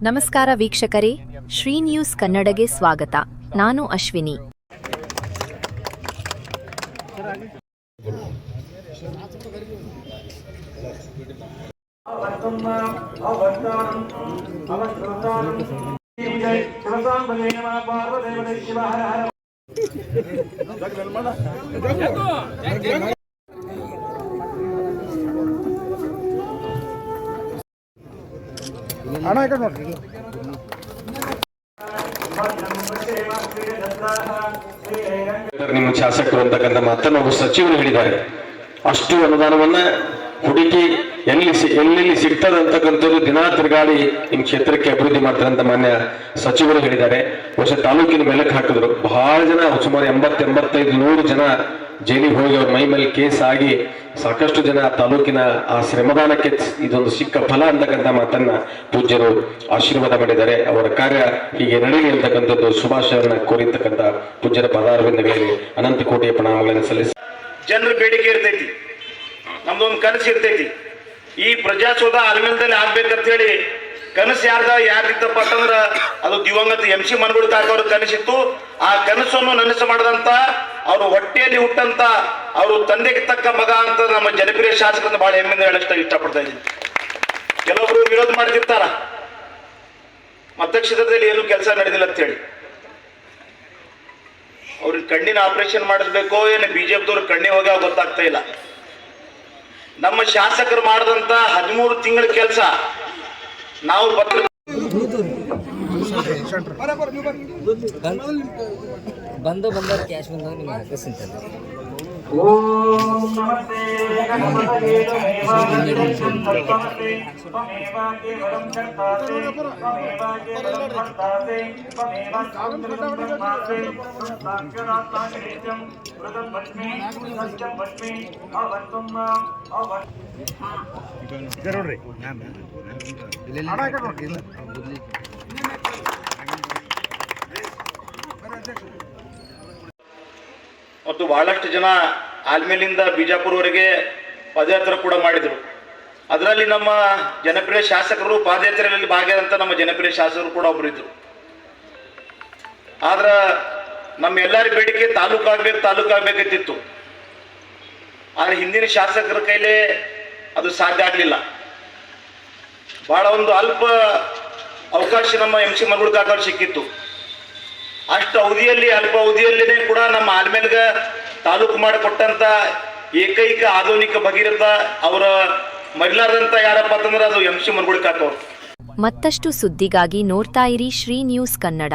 ನಮಸ್ಕಾರ ವೀಕ್ಷಕರೇ, ಶ್ರೀ ನ್ಯೂಸ್ ಕನ್ನಡಗೆ ಸ್ವಾಗತ. ನಾನು ಅಶ್ವಿನಿ. ನಿಮ್ಮ ಶಾಸಕರು ಅಂತಕ್ಕಂಥ ಮಾತನ್ನು ಒಬ್ಬ ಸಚಿವರು ಹೇಳಿದ್ದಾರೆ. ಅಷ್ಟು ಅನುದಾನವನ್ನ ಹುಡುಕಿ ಎಲ್ಲೆಲ್ಲಿ ಸಿಗ್ತದೆ ಅಂತಕ್ಕಂಥದ್ದು ದಿನ ತಿರುಗಾಡಿ ನಿಮ್ಮ ಕ್ಷೇತ್ರಕ್ಕೆ ಅಭಿವೃದ್ಧಿ ಮಾಡ್ತಾರೆ ಅಂತ ಮಾನ್ಯ ಸಚಿವರು ಹೇಳಿದ್ದಾರೆ. ಬಹುಶಃ ತಾಲೂಕಿನ ಬೆಳಕು ಹಾಕಿದ್ರು. ಬಹಳ ಜನ, ಸುಮಾರು 80-85-100 ಜನ ಜೈಲಿಗೆ ಹೋಗಿ ಅವ್ರ ಮೈ ಮೇಲೆ ಕೇಸ್ ಆಗಿ ಸಾಕಷ್ಟು ಜನ ತಾಲೂಕಿನ ಆ ಶ್ರಮದಾನಕ್ಕೆ ಇದೊಂದು ಸಿಕ್ಕ ಫಲ ಅಂತಕ್ಕಂಥ ಮಾತನ್ನ ಪೂಜ್ಯರು ಆಶೀರ್ವಾದ ಮಾಡಿದ್ದಾರೆ. ಅವರ ಕಾರ್ಯ ಹೀಗೆ ನಡೆಯಲಿ ಅಂತಕ್ಕಂಥದ್ದು ಶುಭಾಶಯವನ್ನು ಕೋರಿರ್ತಕ್ಕಂಥ ಪೂಜ್ಯರ ಪದಾರವಿಂದಗಳಲ್ಲಿ ಅನಂತ ಕೋಟಿಯ ಪ್ರಣಾಮಗಳನ್ನು ಸಲ್ಲಿಸಿ. ಜನರ ಬೇಡಿಕೆ ಇರ್ತೈತಿ, ನಮ್ದೊಂದು ಕನಸು ಇರ್ತೈತಿ. ಈ ಪ್ರಜಾಸೌಧ ಆಲ್ಮೇಲದಲ್ಲಿ ಆಗ್ಬೇಕಂತ ಹೇಳಿ ಕನಸು ಯಾರ್ದಿತ್ತಪ್ಪ ಅಂತಂದ್ರ ಅದು ದಿವಂಗತ MC ಮನಗುಳಿ ಕಾಕವ್ರ ಕನಸಿತ್ತು. ಆ ಕನಸನ್ನು ನನಸು ಮಾಡದಂತ ಅವರು ಹೊಟ್ಟೆಯಲ್ಲಿ ಹುಟ್ಟಂತ ಅವರು ತಂದೆಗೆ ತಕ್ಕ ಮಗ ಅಂತ ನಮ್ಮ ಜನಪ್ರಿಯ ಶಾಸಕರನ್ನ ಬಹಳ ಹೆಮ್ಮೆಯಿಂದ ಹೇಳಷ್ಟ ಇಷ್ಟಪಡ್ತಾ ಇದ್ದೀನಿ. ಕೆಲವೊಬ್ರು ವಿರೋಧ ಮಾಡ್ತಿರ್ತಾರ, ಮತಕ್ಷೇತ್ರದಲ್ಲಿ ಏನು ಕೆಲಸ ನಡೆದಿಲ್ಲ ಅಂತ ಹೇಳಿ. ಅವ್ರಿಗೆ ಕಣ್ಣಿನ ಆಪರೇಷನ್ ಮಾಡಿಸ್ಬೇಕೋ ಏನು BJP ಕಣ್ಣಿಗೆ ಹೋಗ ಗೊತ್ತಾಗ್ತಾ ಇಲ್ಲ. ನಮ್ಮ ಶಾಸಕರು ಮಾಡಿದಂತ 13 ತಿಂಗಳ ಕೆಲಸ ನಾವು ಬಂದ ಕ್ಯಾಶ್ ಬಂದ ನಿಮ್ಗೆ ಹಾಕಿಸ್ತಾರೆ. ಮತ್ತು ಬಹಳಷ್ಟು ಜನ ಆಲ್ಮೇಲಿಂದ ಬಿಜಾಪುರವರೆಗೆ ಪಾದಯಾತ್ರೆ ಕೂಡ ಮಾಡಿದರು. ಅದರಲ್ಲಿ ನಮ್ಮ ಜನಪ್ರಿಯ ಶಾಸಕರು ಪಾದಯಾತ್ರೆಯಲ್ಲಿ ಭಾಗಿಯಾದಂಥ ನಮ್ಮ ಜನಪ್ರಿಯ ಶಾಸಕರು ಕೂಡ ಒಬ್ಬರು ಇದ್ರು. ಆದ್ರೆ ನಮ್ಮ ಎಲ್ಲರ ಬೇಡಿಕೆ ತಾಲೂಕಾಗಬೇಕಿತ್ತು. ಆದರೆ ಹಿಂದಿನ ಶಾಸಕರ ಕೈಲೇ ಅದು ಸಾಧ್ಯ ಆಗಲಿಲ್ಲ. ಬಹಳ ಒಂದು ಅಲ್ಪ ಅವಕಾಶ ನಮ್ಮ MC ಮನಗುಳಿ ಕಾಕವ್ರು ಸಿಕ್ಕಿತ್ತು. ಅಷ್ಟು ಅಲ್ಪ ಅವಧಿಯಲ್ಲಿನೇ ಕೂಡ ನಮ್ಮ ಆಲ್ಮೇಲ್ಗ ತಾಲೂಕು ಮಾಡಿಕೊಟ್ಟಂತ ಏಕೈಕ ಆಧುನಿಕ ಭಗೀರಥ ಅವರ ಮರಿಲಾರದಂತ ಯಾರಪ್ಪ ಅಂತಂದ್ರೆ ಅದು MC ಮನಗುಳಿ ಕಾಕವ್ರು. ಮತ್ತಷ್ಟು ಸುದ್ದಿಗಾಗಿ ನೋಡ್ತಾ ಇರಿ ಶ್ರೀ ನ್ಯೂಸ್ ಕನ್ನಡ.